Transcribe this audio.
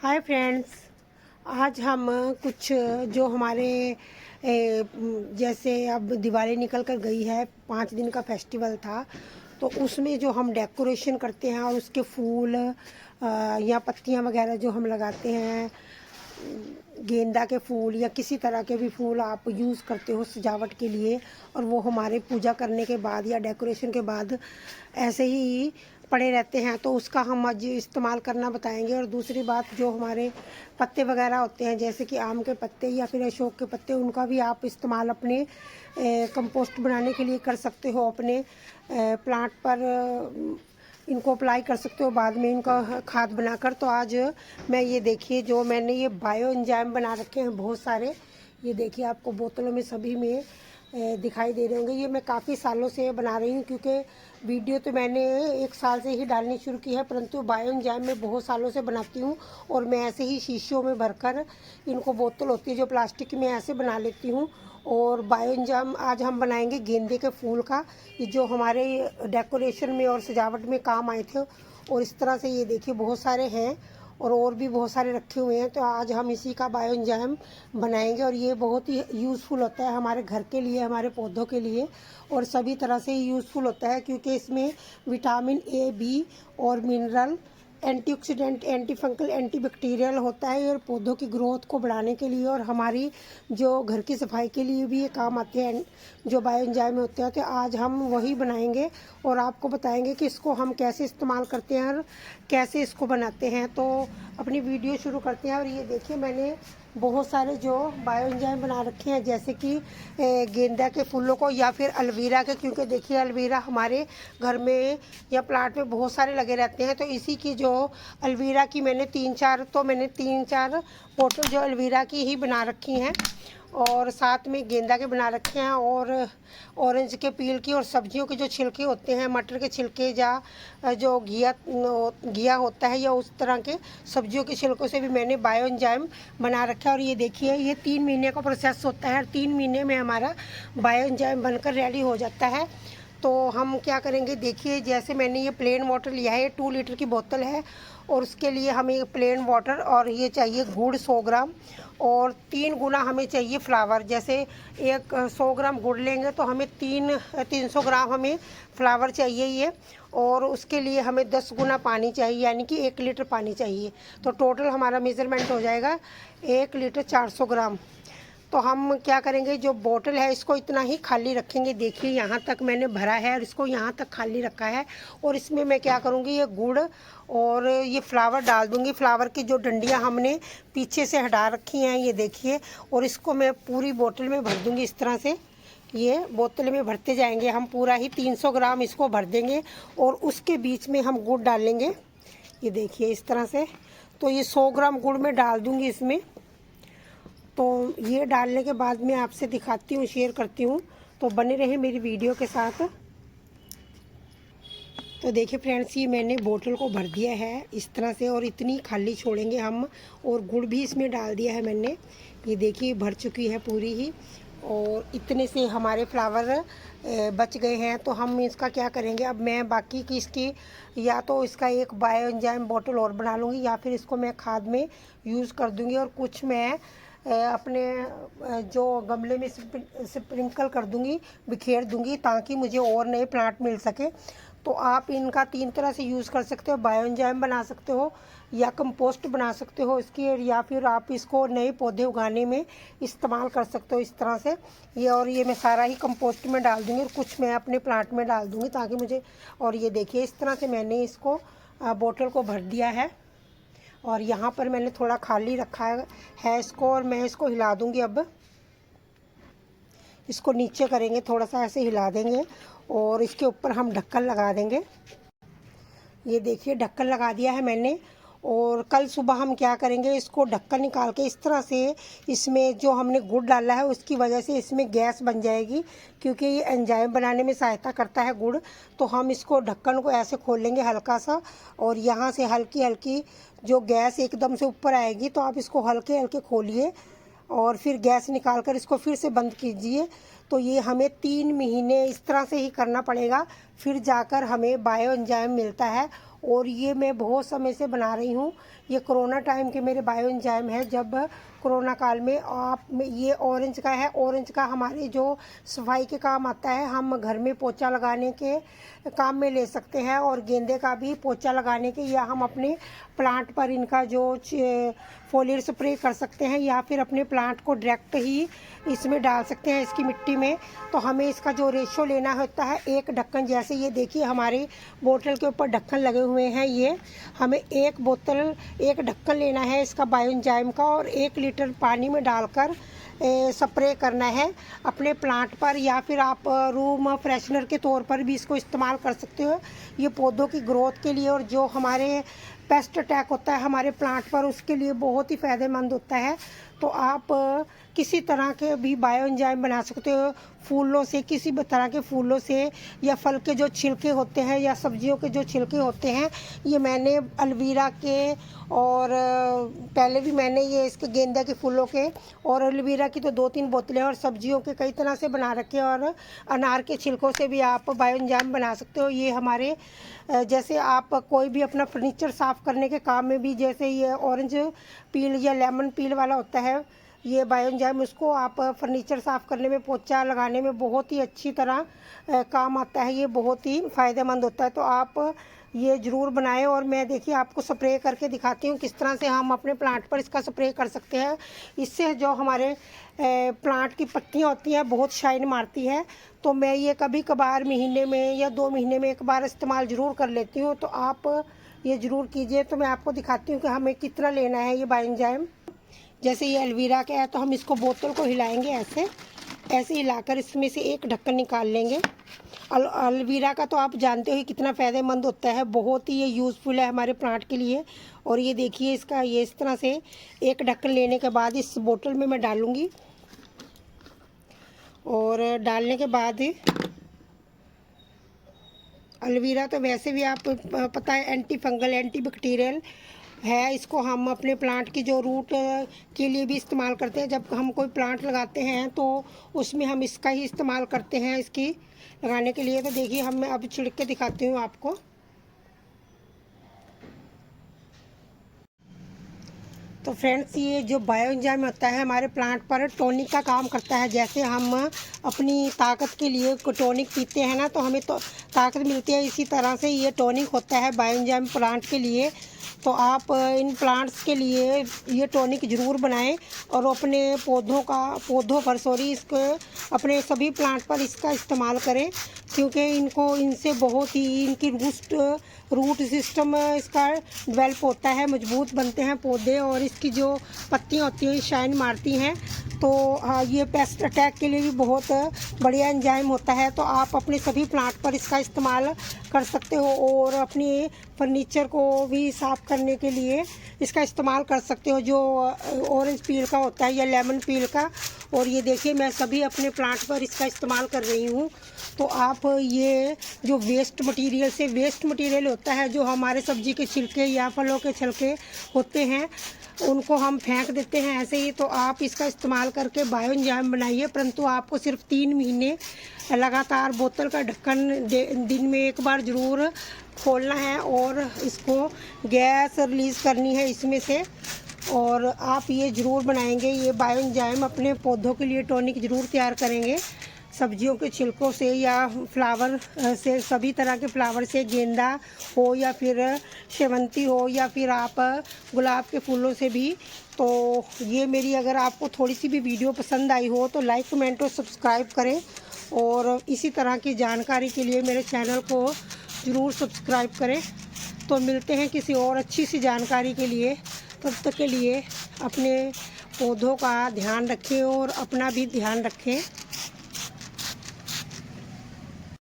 Hi friends. आज हम कुछ जो हमारे जैसे अब दिवाली निकल कर गई है, 5 दिन का फेस्टिवल था, तो उसमें जो हम डेकोरेशन करते हैं और उसके फूल या पत्तियां वगैरह जो हम लगाते हैं, गेंदा के फूल या किसी तरह के भी फूल आप यूज़ करते हो सजावट के लिए, और वो हमारे पूजा करने के बाद या डेकोरेशन के बाद ऐसे ही पड़े रहते हैं, तो उसका हम आज इस्तेमाल करना बताएंगे। और दूसरी बात, जो हमारे पत्ते वगैरह होते हैं जैसे कि आम के पत्ते या फिर अशोक के पत्ते, उनका भी आप इस्तेमाल अपने कंपोस्ट बनाने के लिए कर सकते हो। अपने प्लांट पर इनको अप्लाई कर सकते हो, बाद में इनका खाद बनाकर। तो आज मैं ये देखिए, जो मैंने ये बायो एंजाइम बना रखे हैं बहुत सारे, ये देखिए आपको बोतलों में सभी में दिखाई दे रहे होंगे। ये मैं काफ़ी सालों से बना रही हूँ, क्योंकि वीडियो तो मैंने 1 साल से ही डालनी शुरू की है, परंतु बायो एंजाइम मैं बहुत सालों से बनाती हूँ। और मैं ऐसे ही शीशियों में भरकर, इनको बोतल होती है जो प्लास्टिक में, ऐसे बना लेती हूँ। और बायो एंजाइम आज हम बनाएंगे गेंदे के फूल का, ये जो हमारे डेकोरेशन में और सजावट में काम आए थे। और इस तरह से ये देखिए बहुत सारे हैं और भी बहुत सारे रखे हुए हैं। तो आज हम इसी का बायो एंजाइम बनाएंगे, और ये बहुत ही यूज़फुल होता है हमारे घर के लिए, हमारे पौधों के लिए, और सभी तरह से यूज़फुल होता है, क्योंकि इसमें विटामिन ए, बी और mineral, antioxidant, anti fungal, anti bacterial होता है, और पौधों की ग्रोथ को बढ़ाने के लिए और हमारी जो घर की सफाई के लिए भी ये काम आते हैं, जो बायो एंजाइम होते हैं। तो आज हम वही बनाएंगे और आपको बताएंगे कि इसको हम कैसे इस्तेमाल करते हैं और कैसे इसको बनाते हैं। तो अपनी वीडियो शुरू करते हैं। और ये देखिए, मैंने बहुत सारे जो बायो एंजाइम बना रखे हैं, जैसे कि गेंदा के फूलों को या फिर अलवीरा के, क्योंकि देखिए अलवीरा हमारे घर में या प्लांट में बहुत सारे लगे रहते हैं। तो इसी की जो अलवीरा की मैंने 3-4 बोतल जो अलवीरा की ही बना रखी हैं, और साथ में गेंदा के बना रखे हैं, और ऑरेंज के पील की, और सब्जियों के जो छिलके होते हैं, मटर के छिलके या जो घिया होता है, या उस तरह के सब्जियों के छिलकों से भी मैंने बायो एंजाइम बना रखा है। और ये देखिए, ये 3 महीने का प्रोसेस होता है, और 3 महीने में हमारा बायो एंजाइम बनकर रेडी हो जाता है। तो हम क्या करेंगे, देखिए जैसे मैंने ये प्लेन वाटर लिया है, ये 2 लीटर की बोतल है, और उसके लिए हमें प्लेन वाटर, और ये चाहिए गुड़ 100 ग्राम, और 3 गुना हमें चाहिए फ्लावर। जैसे 100 ग्राम गुड़ लेंगे तो हमें 300 ग्राम हमें फ्लावर चाहिए ये, और उसके लिए हमें 10 गुना पानी चाहिए, यानी कि 1 लीटर पानी चाहिए। तो टोटल हमारा मेज़रमेंट हो जाएगा 1 लीटर 400 ग्राम। तो हम क्या करेंगे, जो बोतल है इसको इतना ही खाली रखेंगे। देखिए यहाँ तक मैंने भरा है और इसको यहाँ तक खाली रखा है। और इसमें मैं क्या करूँगी, ये गुड़ और ये फ्लावर डाल दूँगी। फ्लावर की जो डंडियाँ हमने पीछे से हटा रखी हैं, ये देखिए, और इसको मैं पूरी बोतल में भर दूँगी इस तरह से। ये बोतल में भरते जाएंगे हम, पूरा ही 300 ग्राम इसको भर देंगे, और उसके बीच में हम गुड़ डालेंगे। ये देखिए इस तरह से। तो ये 100 ग्राम गुड़ मैं डाल दूँगी इसमें। तो ये डालने के बाद मैं आपसे दिखाती हूँ, शेयर करती हूँ, तो बने रहे मेरी वीडियो के साथ। तो देखिए फ्रेंड्स, ये मैंने बोतल को भर दिया है इस तरह से, और इतनी खाली छोड़ेंगे हम। और गुड़ भी इसमें डाल दिया है मैंने, ये देखिए भर चुकी है पूरी ही। और इतने से हमारे फ्लावर बच गए हैं। तो हम इसका क्या करेंगे, अब मैं बाकी की इसकी, या तो इसका एक बायो एंजाइम बोतल और बना लूँगी, या फिर इसको मैं खाद में यूज़ कर दूँगी, और कुछ मैं अपने जो गमले में स्प्रिंकल कर दूँगी, बिखेर दूँगी, ताकि मुझे और नए प्लांट मिल सके। तो आप इनका 3 तरह से यूज़ कर सकते हो, बायो एंजाइम बना सकते हो, या कंपोस्ट बना सकते हो इसकी, या फिर आप इसको नए पौधे उगाने में इस्तेमाल कर सकते हो इस तरह से। ये, और ये मैं सारा ही कंपोस्ट में डाल दूँगी, और कुछ मैं अपने प्लांट में डाल दूँगी, ताकि मुझे। और ये देखिए इस तरह से मैंने इसको बोतल को भर दिया है, और यहाँ पर मैंने थोड़ा खाली रखा है इसको, और मैं इसको हिला दूँगी। अब इसको नीचे करेंगे, थोड़ा सा ऐसे हिला देंगे, और इसके ऊपर हम ढक्कन लगा देंगे। ये देखिए ढक्कन लगा दिया है मैंने। और कल सुबह हम क्या करेंगे, इसको ढक्कन निकाल के इस तरह से, इसमें जो हमने गुड़ डाला है उसकी वजह से इसमें गैस बन जाएगी, क्योंकि ये एंजाइम बनाने में सहायता करता है गुड़। तो हम इसको ढक्कन को ऐसे खोल लेंगे हल्का सा, और यहाँ से हल्की हल्की जो गैस एकदम से ऊपर आएगी, तो आप इसको हल्के हल्के खोलिए, और फिर गैस निकाल कर इसको फिर से बंद कीजिए। तो ये हमें 3 महीने इस तरह से ही करना पड़ेगा, फिर जाकर हमें बायो एंजाइम मिलता है। और ये मैं बहुत समय से बना रही हूँ, ये कोरोना टाइम के मेरे बायो एंजाइम है। जब कोरोना काल में आप ये ऑरेंज का है, ऑरेंज का हमारे जो सफाई के काम आता है, हम घर में पोछा लगाने के काम में ले सकते हैं, और गेंदे का भी पोछा लगाने के, या हम अपने प्लांट पर इनका जो फोलियर स्प्रे कर सकते हैं, या फिर अपने प्लांट को डायरेक्ट ही इसमें डाल सकते हैं, इसकी मिट्टी में। तो हमें इसका जो रेशो लेना होता है, एक ढक्कन, जैसे ये देखिए हमारे बोतल के ऊपर ढक्कन लगे हुए हैं, ये हमें एक बोतल एक ढक्कन लेना है इसका बायो एंजाइम का, और 1 लीटर पानी में डालकर स्प्रे करना है अपने प्लांट पर, या फिर आप रूम फ्रेशनर के तौर पर भी इसको इस्तेमाल कर सकते हो। ये पौधों की ग्रोथ के लिए और जो हमारे पेस्ट अटैक होता है हमारे प्लांट पर, उसके लिए बहुत ही फ़ायदेमंद होता है। तो आप किसी तरह के भी बायो एंजाइम बना सकते हो, फूलों से, किसी भी तरह के फूलों से, या फल के जो छिलके होते हैं, या सब्जियों के जो छिलके होते हैं। ये मैंने एलोवेरा के, और पहले भी मैंने ये इसके गेंदे के फूलों के और एलोवेरा की तो 2-3 बोतलें, और सब्जियों के कई तरह से बना रखे हैं, और अनार के छिलकों से भी आप बायो एंजाइम बना सकते हो। ये हमारे जैसे आप कोई भी अपना फर्नीचर साफ़ करने के काम में भी, जैसे ये ऑरेंज पील या लेमन पील वाला होता है ये बायो एंजाइम, उसको आप फर्नीचर साफ़ करने में, पोछा लगाने में बहुत ही अच्छी तरह काम आता है। ये बहुत ही फ़ायदेमंद होता है। तो आप ये ज़रूर बनाएं। और मैं देखिए आपको स्प्रे करके दिखाती हूँ किस तरह से हम अपने प्लांट पर इसका स्प्रे कर सकते हैं। इससे जो हमारे प्लांट की पत्तियाँ होती हैं बहुत शाइन मारती है। तो मैं ये कभी कभार महीने में या 2 महीने में एक बार इस्तेमाल ज़रूर कर लेती हूँ। तो आप ये ज़रूर कीजिए। तो मैं आपको दिखाती हूँ कि हमें कितना लेना है ये बायो एंजाइम। जैसे ये एलोवेरा का है तो हम इसको बोतल को हिलाएंगे, ऐसे हिलाकर इसमें से एक ढक्कन निकाल लेंगे। एलोवेरा का तो आप जानते हो कितना फ़ायदेमंद होता है, बहुत ही ये यूज़फुल है हमारे प्लांट के लिए। और ये देखिए इसका ये इस तरह से एक ढक्कन लेने के बाद इस बोतल में मैं डालूँगी, और डालने के बाद एलोवेरा तो वैसे भी आप पता है एंटी फंगल एंटी बैक्टीरियल है। इसको हम अपने प्लांट की जो रूट के लिए भी इस्तेमाल करते हैं। जब हम कोई प्लांट लगाते हैं तो उसमें हम इसका ही इस्तेमाल करते हैं इसकी लगाने के लिए। तो देखिए मैं अब छिड़क के दिखाती हूँ आपको। तो फ्रेंड्स ये जो बायो एंजाइम होता है हमारे प्लांट पर टॉनिक का काम करता है। जैसे हम अपनी ताकत के लिए टॉनिक पीते हैं ना, तो हमें तो ताकत मिलती है, इसी तरह से ये टॉनिक होता है बायो एंजाइम प्लांट के लिए। तो आप इन प्लांट्स के लिए ये टॉनिक ज़रूर बनाएं, और अपने पौधों पर इसको अपने सभी प्लांट पर इसका इस्तेमाल करें, क्योंकि इनसे बहुत ही इनकी रूट सिस्टम इसका डेवलप होता है, मजबूत बनते हैं पौधे, और इसकी जो पत्तियां होती हैं शाइन मारती हैं। तो ये पेस्ट अटैक के लिए भी बहुत बढ़िया एंजाइम होता है। तो आप अपने सभी प्लांट पर इसका इस्तेमाल कर सकते हो, और अपनी फर्नीचर को भी साफ़ करने के लिए इसका इस्तेमाल कर सकते हो, जो ऑरेंज पील का होता है या लेमन पील का। और ये देखिए मैं सभी अपने प्लांट पर इसका इस्तेमाल कर रही हूँ। तो आप ये जो वेस्ट मटेरियल होता है, जो हमारे सब्जी के छिलके या फलों के छिलके होते हैं, उनको हम फेंक देते हैं ऐसे ही। तो आप इसका इस्तेमाल करके बायो एंजाइम बनाइए, परंतु आपको सिर्फ 3 महीने लगातार बोतल का ढक्कन दिन में एक बार ज़रूर खोलना है, और इसको गैस रिलीज़ करनी है इसमें से। और आप ये ज़रूर बनाएंगे, ये बायो एंजाइम अपने पौधों के लिए टॉनिक ज़रूर तैयार करेंगे, सब्जियों के छिलकों से या फ्लावर से, सभी तरह के फ्लावर से, गेंदा हो या फिर शेवंती हो या फिर आप गुलाब के फूलों से भी। तो ये मेरी अगर आपको थोड़ी सी भी वीडियो पसंद आई हो तो लाइक कमेंट और सब्सक्राइब करें, और इसी तरह की जानकारी के लिए मेरे चैनल को ज़रूर सब्सक्राइब करें। तो मिलते हैं किसी और अच्छी सी जानकारी के लिए। तब तक के लिए अपने पौधों का ध्यान रखें और अपना भी ध्यान रखें।